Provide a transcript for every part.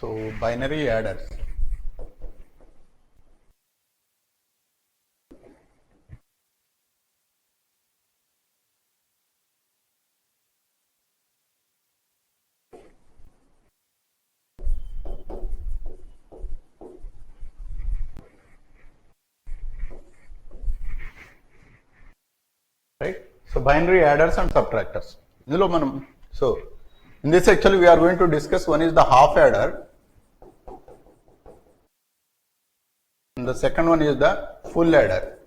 So binary adders. Right? So binary adders and subtractors. So in this actually we are going to discuss, one is the half adder and the second one is the full adder.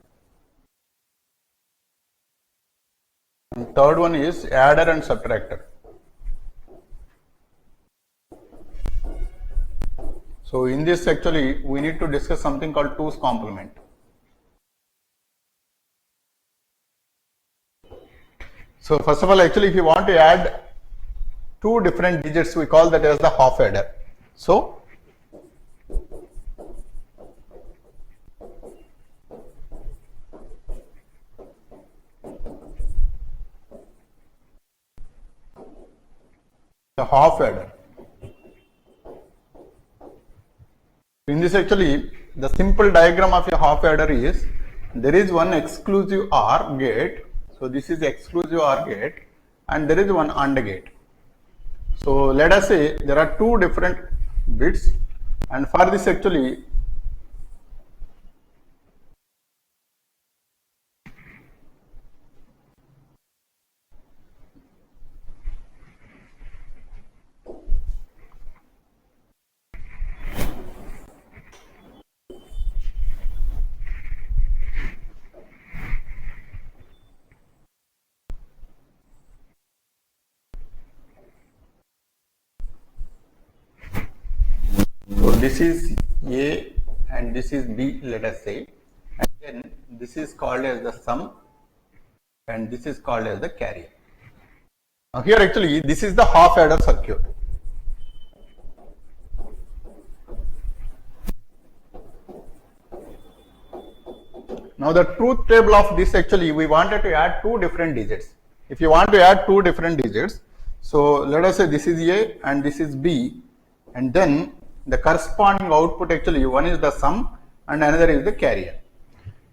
And third one is adder and subtractor. So in this actually we need to discuss something called 2's complement. So first of all, actually if you want to add two different digits, we call that as the half adder. So the half adder. In this actually, the simple diagram of a half adder is, there is one exclusive OR gate. So this is exclusive OR gate and there is one AND gate. So let us say there are two different bits, and for this actually so this is A and this is B, let us say, and then this is called as the sum and this is called as the carrier. Now here actually this is the half adder circuit. Now the truth table of this actually, we wanted to add two different digits. If you want to add two different digits, so let us say this is A and this is B, and then the corresponding output actually, one is the sum and another is the carrier.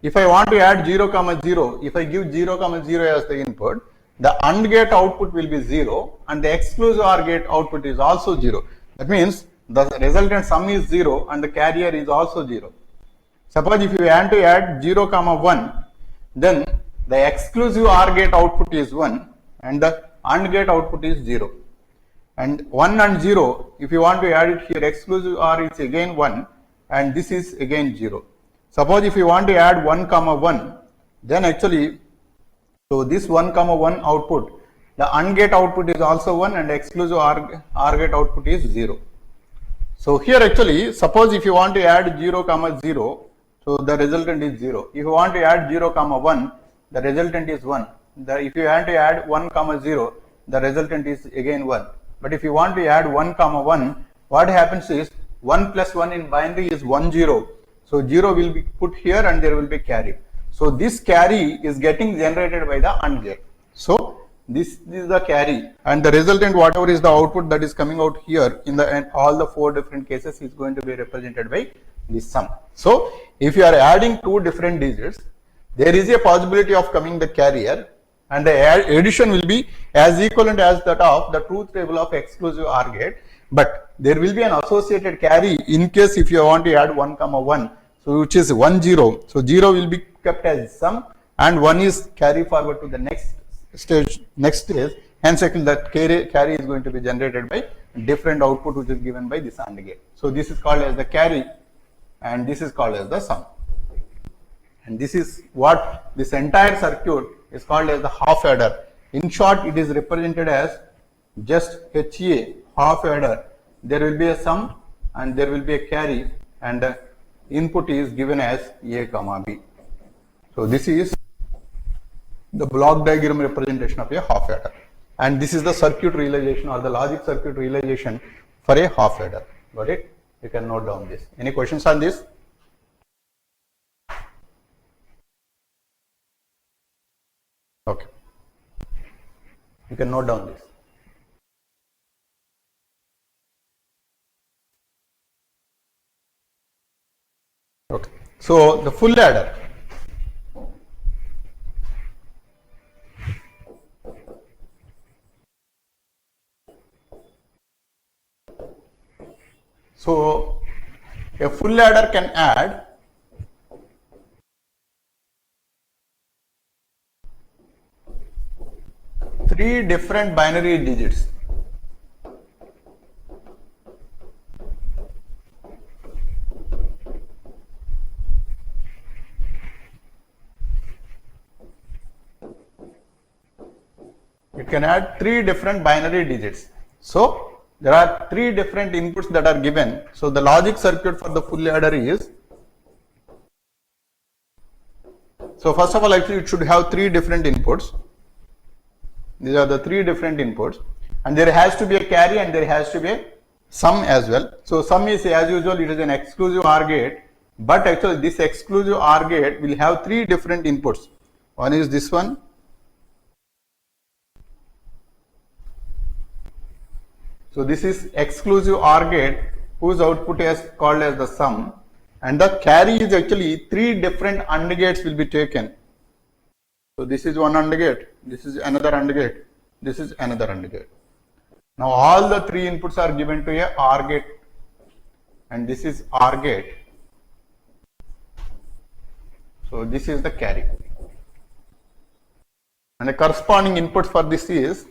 If I want to add 0, 0, if I give 0, 0 as the input, the AND gate output will be 0 and the exclusive OR gate output is also 0. That means the resultant sum is 0 and the carrier is also 0. Suppose if you want to add 0, 1, then the exclusive OR gate output is 1 and the AND gate output is 0. And 1 and 0, if you want to add it here, exclusive OR is again 1 and this is again 0. Suppose if you want to add 1, 1, then actually, so this 1, 1 output, the AND gate output is also 1 and exclusive OR gate output is 0. So here actually, suppose if you want to add 0, 0, so the resultant is 0. If you want to add 0, 1, the resultant is 1. If you want to add 1, 0, the resultant is again 1. But if you want to add 1, 1, what happens is 1 plus 1 in binary is 1, 0. So 0 will be put here and there will be carry. So this carry is getting generated by the AND gate. So this is the carry, and the resultant, whatever is the output that is coming out here in the all the four different cases, is going to be represented by this sum. So if you are adding two different digits, there is a possibility of coming the carrier, and the addition will be as equivalent as that of the truth table of exclusive OR gate, but there will be an associated carry in case if you want to add 1, 1, so which is 1, 0. So 0 will be kept as sum and 1 is carry forward to the next stage. Hence actually that carry is going to be generated by different output which is given by this AND gate. So this is called as the carry and this is called as the sum. And this is what this entire circuit is called as the half adder. In short, it is represented as just HA, half adder. There will be a sum and there will be a carry, and the input is given as A, B. So this is the block diagram representation of a half adder, and this is the circuit realization or the logic circuit realization for a half adder. Got it? You can note down this. Any questions on this? Okay, you can note down this. Okay. So the full adder. So a full adder can add three different binary digits. It can add three different binary digits. So there are three different inputs that are given. So the logic circuit for the full adder is, so first of all, actually it should have three different inputs. These are the three different inputs, and there has to be a carry and there has to be a sum as well. So sum is, as usual, it is an exclusive OR gate, but actually this exclusive OR gate will have three different inputs. One is this one. So this is exclusive OR gate whose output is called as the sum, and the carry is actually three different AND gates will be taken. So this is one AND gate, this is another AND gate, this is another AND gate. Now all the three inputs are given to a OR gate, and this is OR gate. So this is the carry, and the corresponding input for this is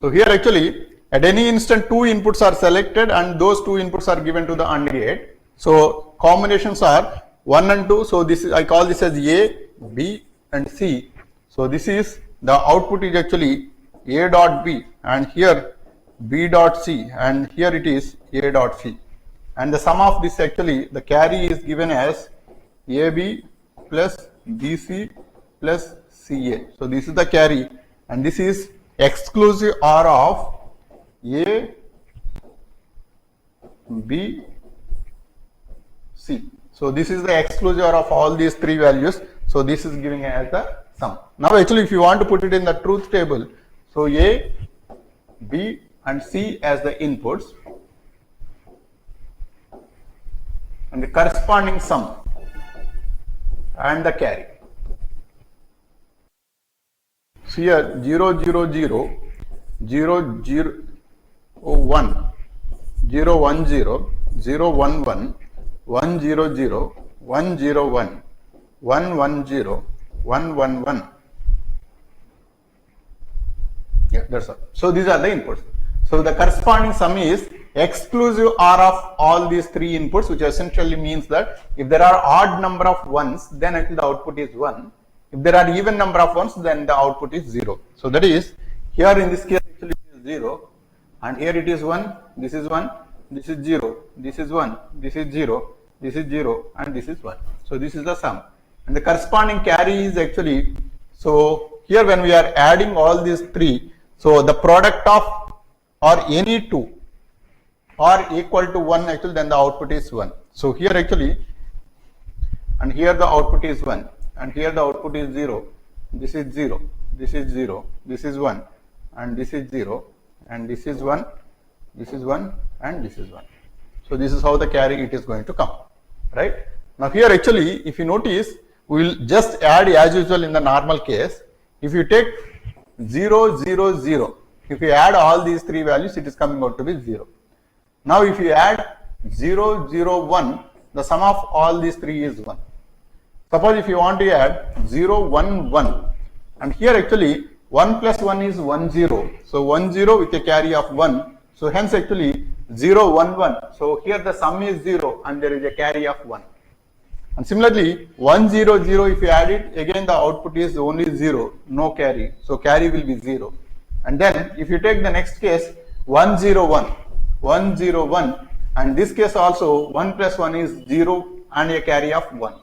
so here actually at any instant two inputs are selected and those two inputs are given to the AND gate. So combinations are 1 and 2. So this is, I call this as A, B and C. So this is the output is actually A dot B, and here B dot C, and here it is A dot C. And the sum of this, actually the carry is given as AB plus BC plus CA. So this is the carry, and this is exclusive OR of A, B, C. So this is the exclusive OR of all these three values. So this is giving as the sum. Now actually if you want to put it in the truth table, so A, B and C as the inputs, and the corresponding sum and the carry. So here 0, 0, 0, 0, 0, 1, 0, 1, 0, 0, 1, 1, 1, 0, 0, 1, 0, 1, 1, 1, 0, 1, 1, 1. Yeah, that's all. So these are the inputs. So the corresponding sum is exclusive OR of all these three inputs, which essentially means that if there are odd number of ones, then actually the output is 1. If there are even number of ones, then the output is 0. So that is, here in this case actually it is 0, and here it is 1, this is 1, this is 0, this is 1, this is 0, this is 0, and this is 1. So this is the sum, and the corresponding carry is actually, so here when we are adding all these three, so the product of or any two are equal to 1, actually then the output is 1. So here actually, and here the output is 1, and here the output is 0, this is 0, this is 0, this is 1, and this is 0, and this is 1, this is 1, and this is 1. So this is how the carry it is going to come, right? Now here actually if you notice, we will just add as usual in the normal case. If you take 0, 0, 0, if you add all these three values, it is coming out to be 0. Now if you add 0, 0, 1, the sum of all these three is 1. Suppose if you want to add 0, 1, 1, and here actually 1 plus 1 is 1, 0. So 1, 0 with a carry of 1. So hence actually 0, 1, 1. So here the sum is 0 and there is a carry of 1. And similarly 1, 0, 0, if you add it, again the output is only 0, no carry. So carry will be 0. And then if you take the next case 1, 0, 1, 1, 0, 1, and this case also 1 plus 1 is 0 and a carry of 1.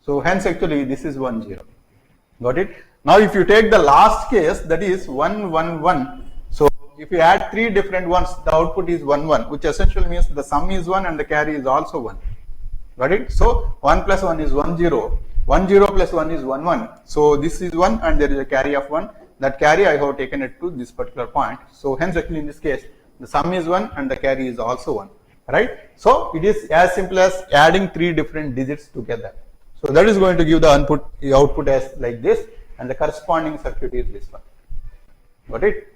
So hence actually this is 1, 0. Got it? Now if you take the last case, that is 1, 1, 1. So if you add three different ones, the output is 1 1, which essentially means the sum is 1 and the carry is also 1. Got it? So 1 plus 1 is 1 0. 1 0 plus 1 is 1 1. So this is 1 and there is a carry of 1. That carry I have taken it to this particular point. So hence actually in this case the sum is 1 and the carry is also 1. Right? So it is as simple as adding three different digits together. So that is going to give the output as like this, and the corresponding circuit is this one. Got it?